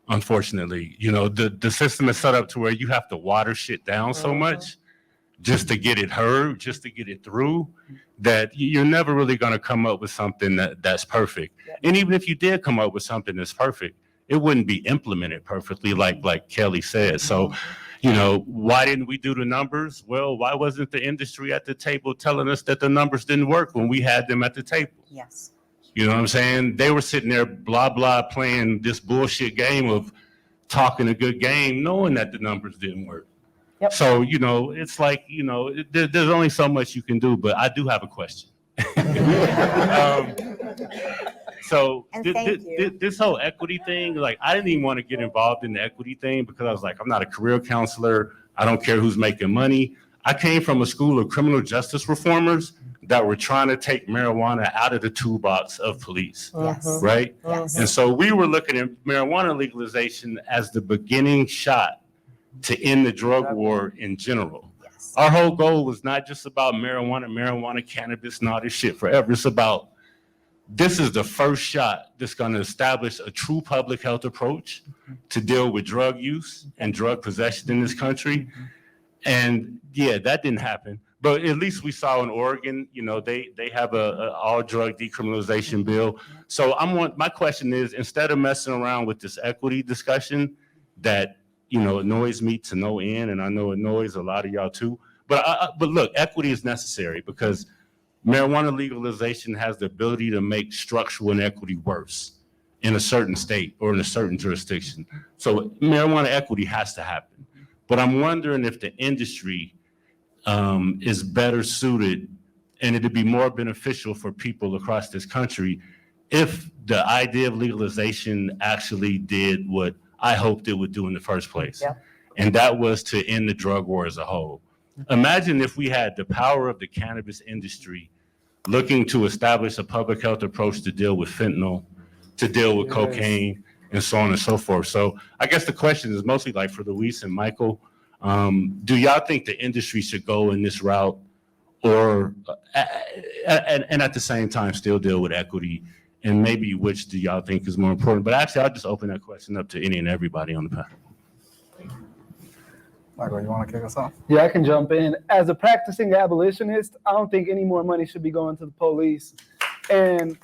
Unfortunately, you know, the system is set up to where you have to water shit down so much just to get it heard, just to get it through, that you're never really going to come up with something that's perfect. And even if you did come up with something that's perfect, it wouldn't be implemented perfectly, like Kelly said. So, you know, why didn't we do the numbers? Well, why wasn't the industry at the table telling us that the numbers didn't work when we had them at the table? Yes. You know what I'm saying? They were sitting there, blah, blah, playing this bullshit game of talking a good game, knowing that the numbers didn't work. Yep. So, you know, it's like, you know, there's only so much you can do, but I do have a question. So this whole equity thing, like, I didn't even want to get involved in the equity thing because I was like, I'm not a career counselor. I don't care who's making money. I came from a school of criminal justice reformers that were trying to take marijuana out of the toolbox of police, right? Yes. And so we were looking at marijuana legalization as the beginning shot to end the drug war in general. Yes. Our whole goal was not just about marijuana, cannabis, and all this shit forever. It's about, this is the first shot that's going to establish a true public health approach to deal with drug use and drug possession in this country. And yeah, that didn't happen. But at least we saw in Oregon, you know, they have a all drug decriminalization bill. So my question is, instead of messing around with this equity discussion that, you know, annoys me to no end, and I know it annoys a lot of y'all too. But look, equity is necessary because marijuana legalization has the ability to make structural inequity worse in a certain state or in a certain jurisdiction. So marijuana equity has to happen. But I'm wondering if the industry is better suited and it'd be more beneficial for people across this country if the idea of legalization actually did what I hoped it would do in the first place. Yeah. And that was to end the drug war as a whole. Imagine if we had the power of the cannabis industry looking to establish a public health approach to deal with fentanyl, to deal with cocaine, and so on and so forth. So I guess the question is mostly like for Luis and Michael, do y'all think the industry should go in this route or, and at the same time still deal with equity? And maybe which do y'all think is more important? But actually, I'll just open that question up to any and everybody on the panel. Michael, you want to kick us off? Yeah, I can jump in. As a practicing abolitionist, I don't think any more money should be going to the police. And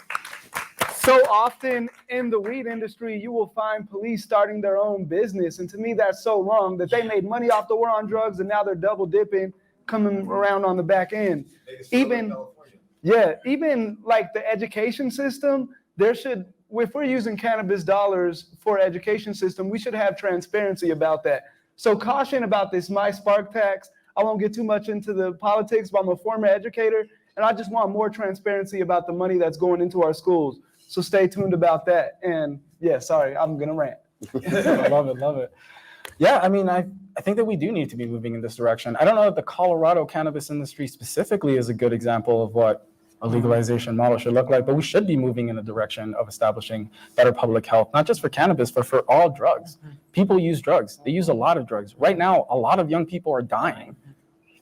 so often in the weed industry, you will find police starting their own business. And to me, that's so wrong that they made money off the war on drugs and now they're double dipping, coming around on the back end. Even like the education system, if we're using cannabis dollars for education system, we should have transparency about that. So caution about this My Spark tax. I won't get too much into the politics, but I'm a former educator, and I just want more transparency about the money that's going into our schools. So stay tuned about that. And yeah, sorry, I'm gonna rant. I love it. Yeah, I mean, I think that we do need to be moving in this direction. I don't know if the Colorado cannabis industry specifically is a good example of what a legalization model should look like, but we should be moving in the direction of establishing better public health, not just for cannabis, but for all drugs. People use drugs. They use a lot of drugs. Right now, a lot of young people are dying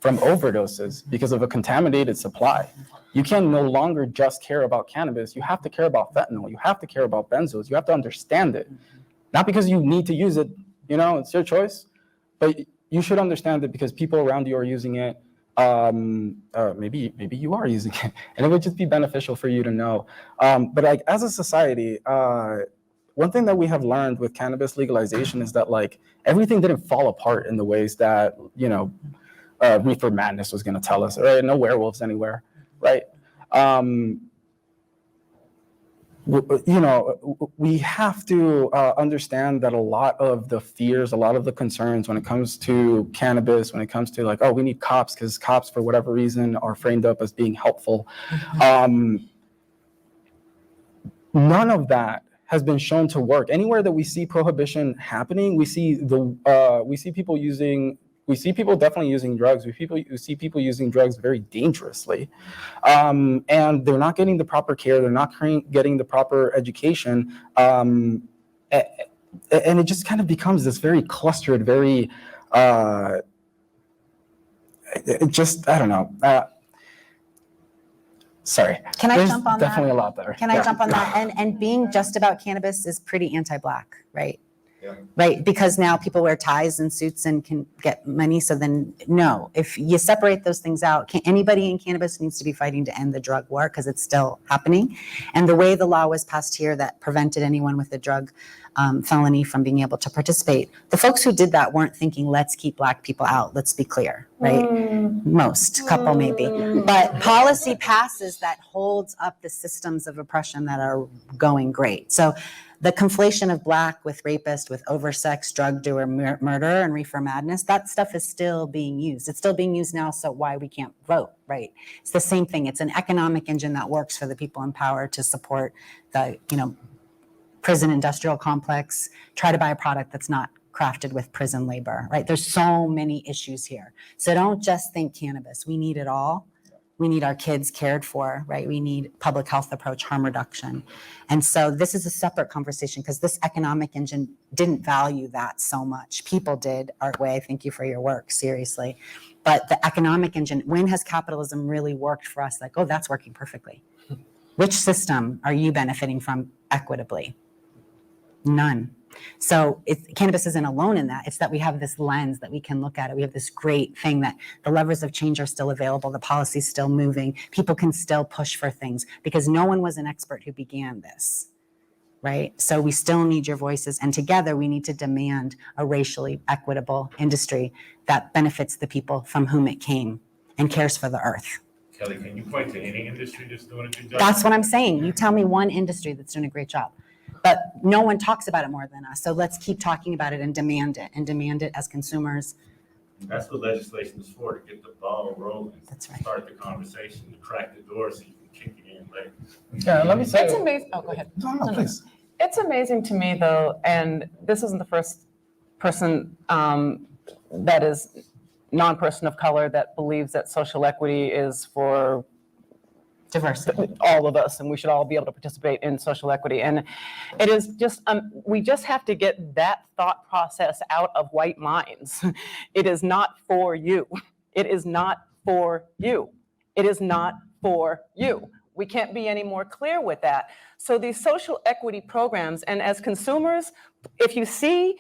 from overdoses because of a contaminated supply. You can no longer just care about cannabis. You have to care about fentanyl. You have to care about benzos. You have to understand it. Not because you need to use it, you know, it's your choice, but you should understand it because people around you are using it. Maybe you are using it, and it would just be beneficial for you to know. But like as a society, one thing that we have learned with cannabis legalization is that like everything didn't fall apart in the ways that, you know, Reefer Madness was going to tell us, right? No werewolves anywhere, right? You know, we have to understand that a lot of the fears, a lot of the concerns when it comes to cannabis, when it comes to like, oh, we need cops because cops for whatever reason are framed up as being helpful. None of that has been shown to work. Anywhere that we see prohibition happening, we see people definitely using drugs. We see people using drugs very dangerously, and they're not getting the proper care. They're not getting the proper education, and it just kind of becomes this very clustered, very I don't know. Sorry. Can I There's jump on definitely that? a lot there. Can I jump on that? And being just about cannabis is pretty anti-Black, right? Right, because now people wear ties and suits and can get money. So then, no, if you separate those things out, anybody in cannabis needs to be fighting to end the drug war because it's still happening. And the way the law was passed here that prevented anyone with a drug felony from being able to participate, the folks who did that weren't thinking, let's keep Black people out. Let's be clear, right? Most, couple maybe. But policy passes that holds up the systems of oppression that are going great. So the conflation of Black with rapist, with oversex, drug doer, murder, and reefer madness, that stuff is still being used. It's still being used now, so why we can't vote, right? It's the same thing. It's an economic engine that works for the people in power to support the, prison industrial complex, try to buy a product that's not crafted with prison labor, right? There's so many issues here. So don't just think cannabis. We need it all. We need our kids cared for, right? We need public health approach, harm reduction. And so this is a separate conversation because this economic engine didn't value that so much. People did. Artway, thank you for your work, seriously. But the economic engine, when has capitalism really worked for us? Like, oh, that's working perfectly. Which system are you benefiting from equitably? None. So cannabis isn't alone in that. It's that we have this lens that we can look at it. We have this great thing that the levers of change are still available. The policy's still moving. People can still push for things because no one was an expert who began this, right? So we still need your voices. And together we need to demand a racially equitable industry that benefits the people from whom it came and cares for the earth. Kelly, can you point to any industry that's doing a good job? That's what I'm saying. You tell me one industry that's doing a great job. But no one talks about it more than us. So let's keep talking about it and demand it as consumers. That's what legislation is for, to get the ball rolling. That's right. Start the conversation, to crack the door so you can kick it in later. Yeah, let me say. It's amazing. Oh, go ahead. No, please. It's amazing to me, though, and this isn't the first person that is non-person of color that believes that social equity is for diversity, all of us, and we should all be able to participate in social equity. And it is just, we just have to get that thought process out of white minds. It is not for you. It is not for you. It is not for you. We can't be any more clear with that. So these social equity programs, and as consumers, if you see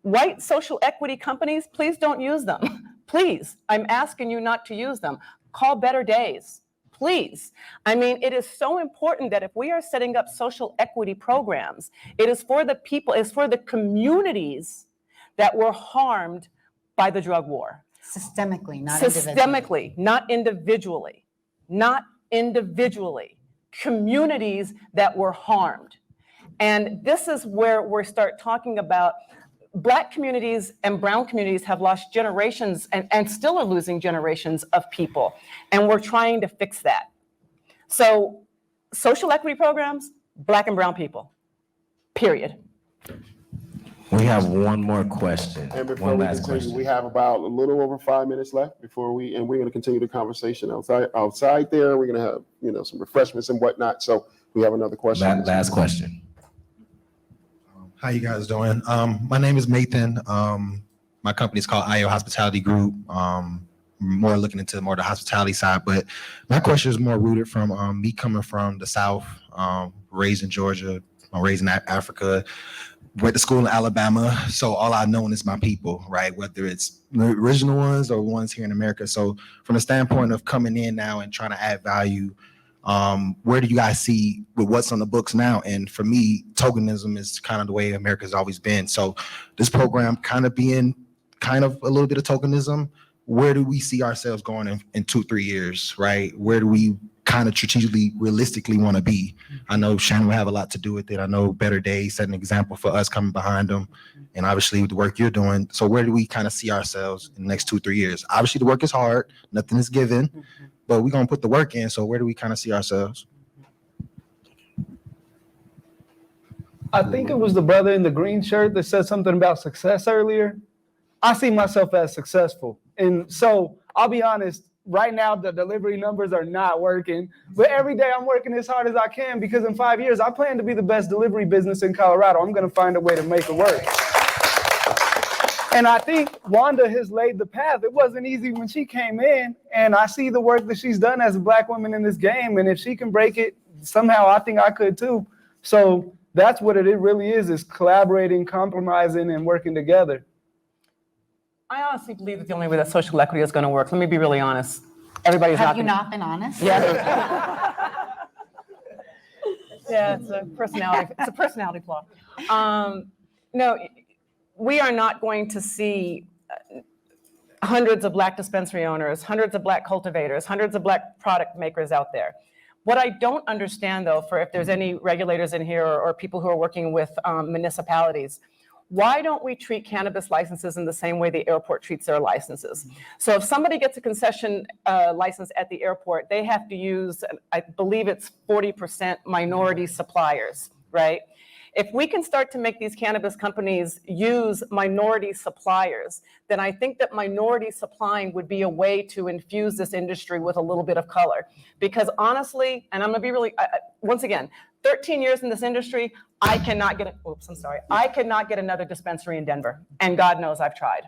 white social equity companies, please don't use them. Please, I'm asking you not to use them. Call Better Days. Please. I mean, it is so important that if we are setting up social equity programs, it is for the people, it's for the communities that were harmed by the drug war. Systemically, not Systemically, not individually. Not individually. Communities that were harmed. And this is where we start talking about Black communities and brown communities have lost generations and still are losing generations of people. And we're trying to fix that. So social equity programs, Black and brown people, period. We have one more question. And before we continue, we have about a little over 5 minutes left before we're going to continue the conversation outside there. We're going to have, some refreshments and whatnot. So we have another question. Last question. How you guys doing? My name is Nathan. My company is called IO Hospitality Group. More looking into more the hospitality side, but my question is more rooted from me coming from the South, raised in Georgia, raised in Africa, went to school in Alabama. So all I know is my people, right? Whether it's the original ones or ones here in America. So from the standpoint of coming in now and trying to add value, where do you guys see with what's on the books now? And for me, tokenism is kind of the way America's always been. So this program kind of being kind of a little bit of tokenism, where do we see ourselves going in 2-3 years, right? Where do we kind of strategically, realistically want to be? I know Shannon will have a lot to do with it. I know Better Days set an example for us coming behind them. And obviously with the work you're doing. So where do we kind of see ourselves in the next 2-3 years? Obviously the work is hard, nothing is given. But we're going to put the work in. So where do we kind of see ourselves? I think it was the brother in the green shirt that said something about success earlier. I see myself as successful. And so I'll be honest, right now the delivery numbers are not working, but every day I'm working as hard as I can because in 5 years, I plan to be the best delivery business in Colorado. I'm gonna find a way to make it work. And I think Wanda has laid the path. It wasn't easy when she came in, and I see the work that she's done as a Black woman in this game. And if she can break it, somehow I think I could too. So that's what it really is collaborating, compromising, and working together. I honestly believe that the only way that social equity is going to work, let me be really honest. Everybody's Have not you gonna- not been honest? Yeah. Yeah, it's a personality flaw. No, we are not going to see hundreds of Black dispensary owners, hundreds of Black cultivators, hundreds of Black product makers out there. What I don't understand, though, for if there's any regulators in here or people who are working with municipalities, why don't we treat cannabis licenses in the same way the airport treats their licenses? So if somebody gets a concession license at the airport, they have to use, I believe it's 40% minority suppliers, right? If we can start to make these cannabis companies use minority suppliers, then I think that minority supplying would be a way to infuse this industry with a little bit of color. Because honestly, and I'm gonna be really, once again, 13 years in this industry, I cannot get another dispensary in Denver. And God knows I've tried.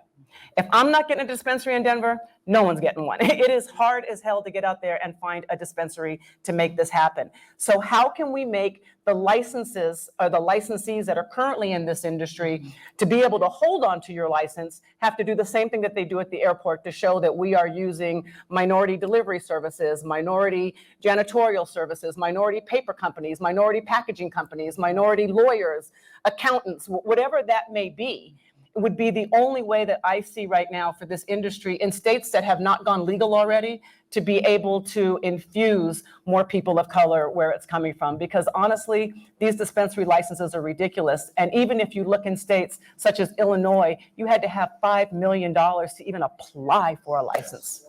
If I'm not getting a dispensary in Denver, no one's getting one. It is hard as hell to get out there and find a dispensary to make this happen. So how can we make the licenses or the licensees that are currently in this industry to be able to hold on to your license, have to do the same thing that they do at the airport to show that we are using minority delivery services, minority janitorial services, minority paper companies, minority packaging companies, minority lawyers, accountants, whatever that may be. Would be the only way that I see right now for this industry in states that have not gone legal already to be able to infuse more people of color where it's coming from. Because honestly, these dispensary licenses are ridiculous. And even if you look in states such as Illinois, you had to have $5 million to even apply for a license.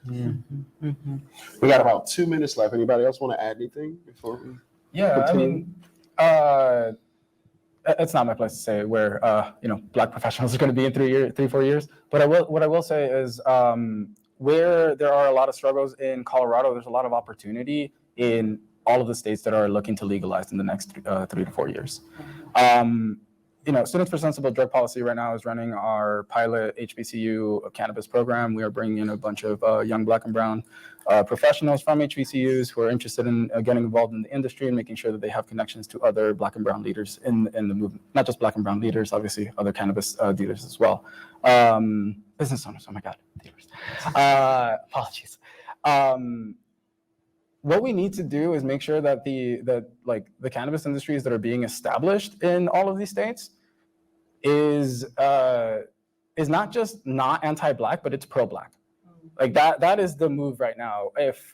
Mm-hmm. We got about 2 minutes left. Anybody else want to add anything before we continue? It's not my place to say where Black professionals are going to be in 3-4 years. But what I will say is where there are a lot of struggles in Colorado, there's a lot of opportunity in all of the states that are looking to legalize in the next 3 to 4 years. Students for Sensible Drug Policy right now is running our pilot HBCU cannabis program. We are bringing in a bunch of young Black and brown professionals from HBCUs who are interested in getting involved in the industry and making sure that they have connections to other Black and brown leaders in the movement. Not just Black and brown leaders, obviously other cannabis dealers as well. Business owners, oh my God, dealers. Apologies. What we need to do is make sure that the cannabis industries that are being established in all of these states is not just not anti-Black, but it's pro-Black. Like that is the move right now. If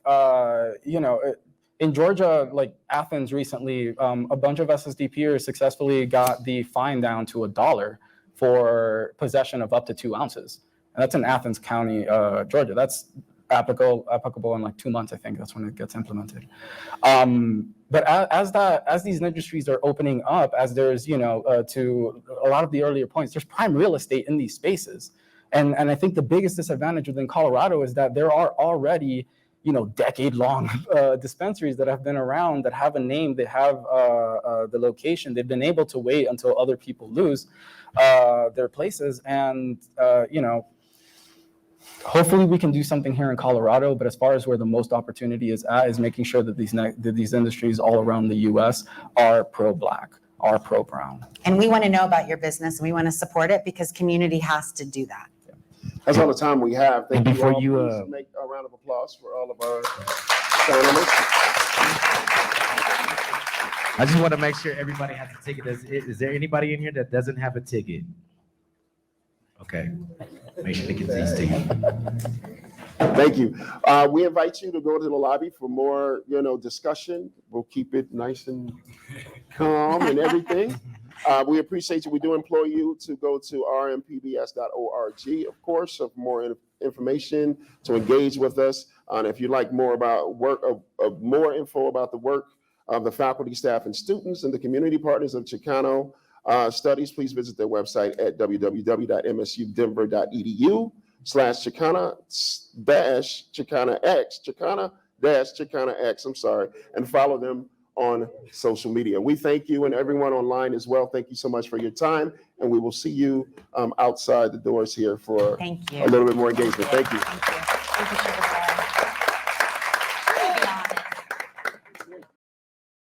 in Georgia, like Athens recently, a bunch of SSDPers successfully got the fine down to $1 for possession of up to 2 ounces. And that's in Athens County, Georgia. That's applicable in like 2 months, I think. That's when it gets implemented. But as these industries are opening up, as there's, to a lot of the earlier points, there's prime real estate in these spaces. And I think the biggest disadvantage within Colorado is that there are already, decade-long dispensaries that have been around, that have a name, they have the location. They've been able to wait until other people lose their places. And, hopefully we can do something here in Colorado, but as far as where the most opportunity is at is making sure that these industries all around the U.S. are pro-Black, are pro-brown. And we want to know about your business and we want to support it because community has to do that. That's all the time we have. Thank And before you all. you, Please make a round of applause for all of our panelists. I just want to make sure everybody has a ticket. Is there anybody in here that doesn't have a ticket? Okay. Make sure to get these tickets. Thank you. We invite you to go to the lobby for more, discussion. We'll keep it nice and calm and everything. We appreciate you. We do implore you to go to rmpbs.org, of course, for more information, to engage with us. If you'd like more about work, more info about the work the faculty, staff, and students, and the community partners of Chicano Studies. Please visit their website at www.msudenver.edu/Chicana-X, and follow them on social media. We thank you and everyone online as well. Thank you so much for your time, and we will see you outside the doors here for Thank you. a little bit more engagement. Thank you. Thank you. Thank you for the